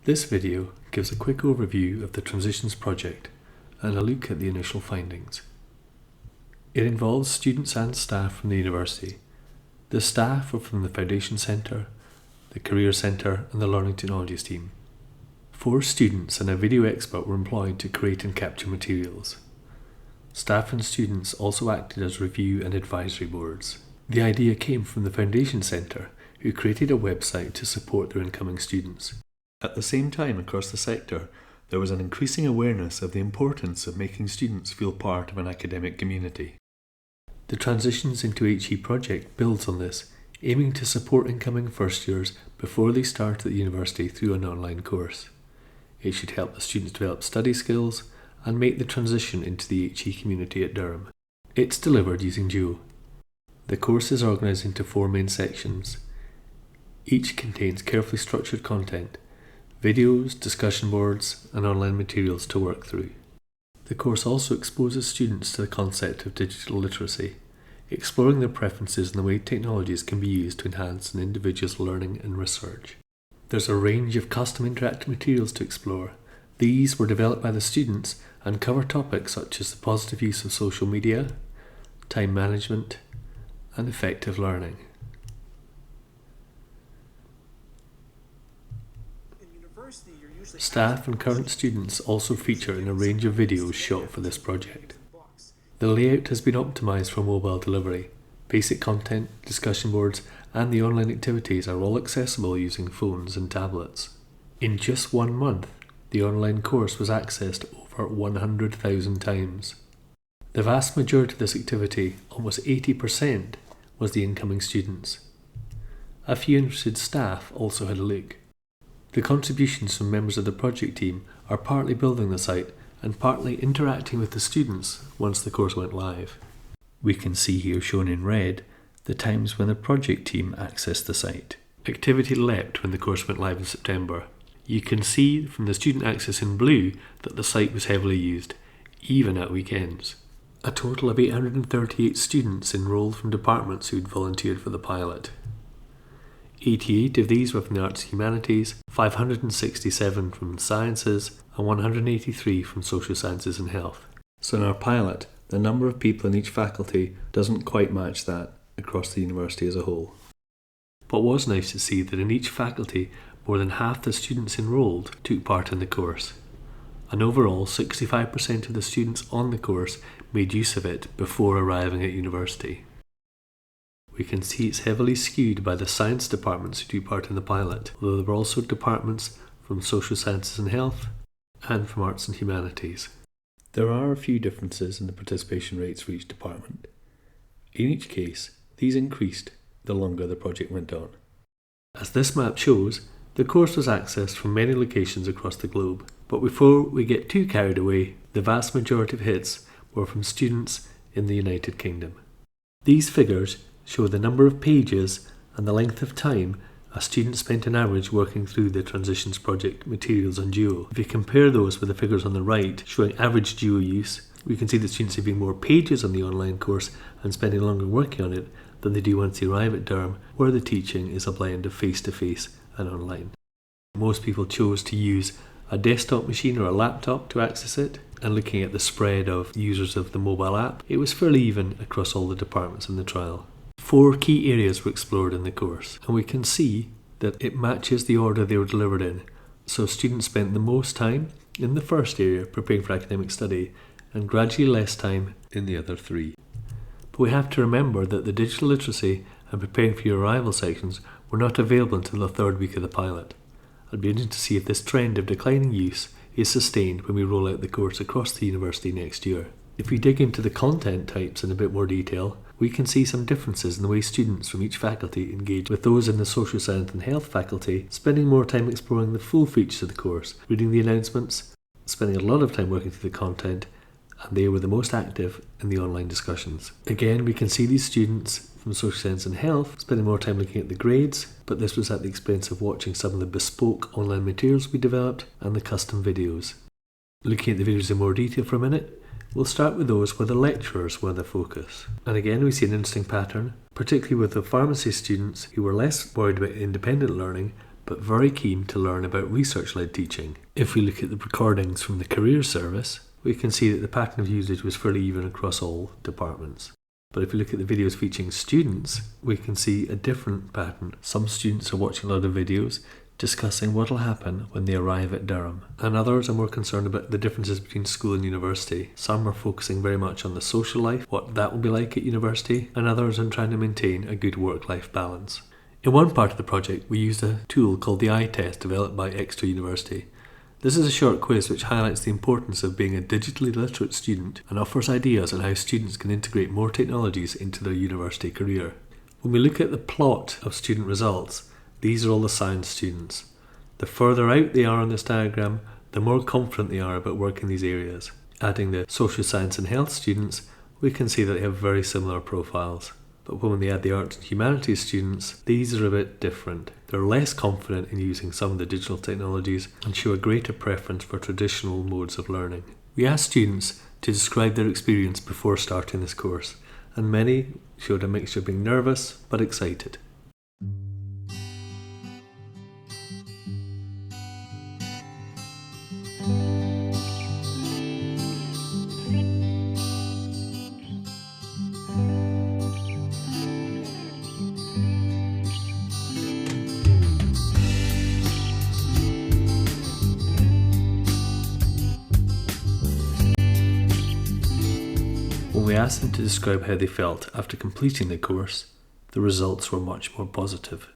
This video gives a quick overview of the Transitions project and a look at the initial findings. It involves students and staff from the university. The staff are from the Foundation Centre, the Career Centre and the Learning Technologies team. 4 students and a video expert were employed to create and capture materials. Staff and students also acted as review and advisory boards. The idea came from the Foundation Centre, who created a website to support their incoming students. At the same time, across the sector, there was an increasing awareness of the importance of making students feel part of an academic community. The Transitions into HE project builds on this, aiming to support incoming first years before they start at the university through an online course. It should help the students develop study skills and make the transition into the HE community at Durham. It's delivered using Duo. The course is organised into 4 main sections. Each contains carefully structured content, videos, discussion boards and online materials to work through. The course also exposes students to the concept of digital literacy, exploring their preferences and the way technologies can be used to enhance an individual's learning and research. There's a range of custom interactive materials to explore. These were developed by the students and cover topics such as the positive use of social media, time management, and effective learning. Staff and current students also feature in a range of videos shot for this project. The layout has been optimised for mobile delivery. Basic content, discussion boards, and the online activities are all accessible using phones and tablets. In just 1 month, the online course was accessed over 100,000 times. The vast majority of this activity, almost 80%, was the incoming students. A few interested staff also had a look. The contributions from members of the project team are partly building the site and partly interacting with the students once the course went live. We can see here shown in red the times when the project team accessed the site. Activity leapt when the course went live in September. You can see from the student access in blue that the site was heavily used, even at weekends. A total of 838 students enrolled from departments who'd volunteered for the pilot. 88 of these were from the Arts and Humanities, 567 from Sciences, and 183 from Social Sciences and Health. So in our pilot, the number of people in each faculty doesn't quite match that across the university as a whole. But it was nice to see that in each faculty, more than half the students enrolled took part in the course. And overall, 65% of the students on the course made use of it before arriving at university. We can see it's heavily skewed by the science departments who took part in the pilot, although there were also departments from Social Sciences and Health and from Arts and Humanities. There are a few differences in the participation rates for each department. In each case, these increased the longer the project went on. As this map shows, the course was accessed from many locations across the globe, but before we get too carried away, the vast majority of hits were from students in the United Kingdom. These figures show the number of pages and the length of time a student spent on average working through the Transitions project materials on Duo. If you compare those with the figures on the right showing average Duo use, we can see that students are doing more pages on the online course and spending longer working on it than they do once they arrive at Durham, where the teaching is a blend of face-to-face and online. Most people chose to use a desktop machine or a laptop to access it, and looking at the spread of users of the mobile app, it was fairly even across all the departments in the trial. 4 key areas were explored in the course, and we can see that it matches the order they were delivered in. So students spent the most time in the first area preparing for academic study and gradually less time in the other 3. But we have to remember that the digital literacy and preparing for your arrival sections were not available until the 3rd week of the pilot. It'll be interesting to see if this trend of declining use is sustained when we roll out the course across the university next year. If we dig into the content types in a bit more detail, we can see some differences in the way students from each faculty engage with those in the Social Science and Health faculty, spending more time exploring the full features of the course, reading the announcements, spending a lot of time working through the content, and they were the most active in the online discussions. Again, we can see these students from Social Science and Health spending more time looking at the grades, but this was at the expense of watching some of the bespoke online materials we developed and the custom videos. Looking at the videos in more detail for a minute, we'll start with those where the lecturers were the focus. And again, we see an interesting pattern, particularly with the pharmacy students who were less worried about independent learning, but very keen to learn about research-led teaching. If we look at the recordings from the career service, we can see that the pattern of usage was fairly even across all departments. But if we look at the videos featuring students, we can see a different pattern. Some students are watching a lot of videos discussing what will happen when they arrive at Durham, and others are more concerned about the differences between school and university. Some are focusing very much on the social life, what that will be like at university, and others on trying to maintain a good work-life balance. In one part of the project, we used a tool called the iTest developed by Exeter University. This is a short quiz which highlights the importance of being a digitally literate student and offers ideas on how students can integrate more technologies into their university career. When we look at the plot of student results, these are all the science students. The further out they are on this diagram, the more confident they are about working in these areas. Adding the social science and health students, we can see that they have very similar profiles. But when we add the arts and humanities students, these are a bit different. They're less confident in using some of the digital technologies and show a greater preference for traditional modes of learning. We asked students to describe their experience before starting this course, and many showed a mixture of being nervous but excited. When we asked them to describe how they felt after completing the course, the results were much more positive.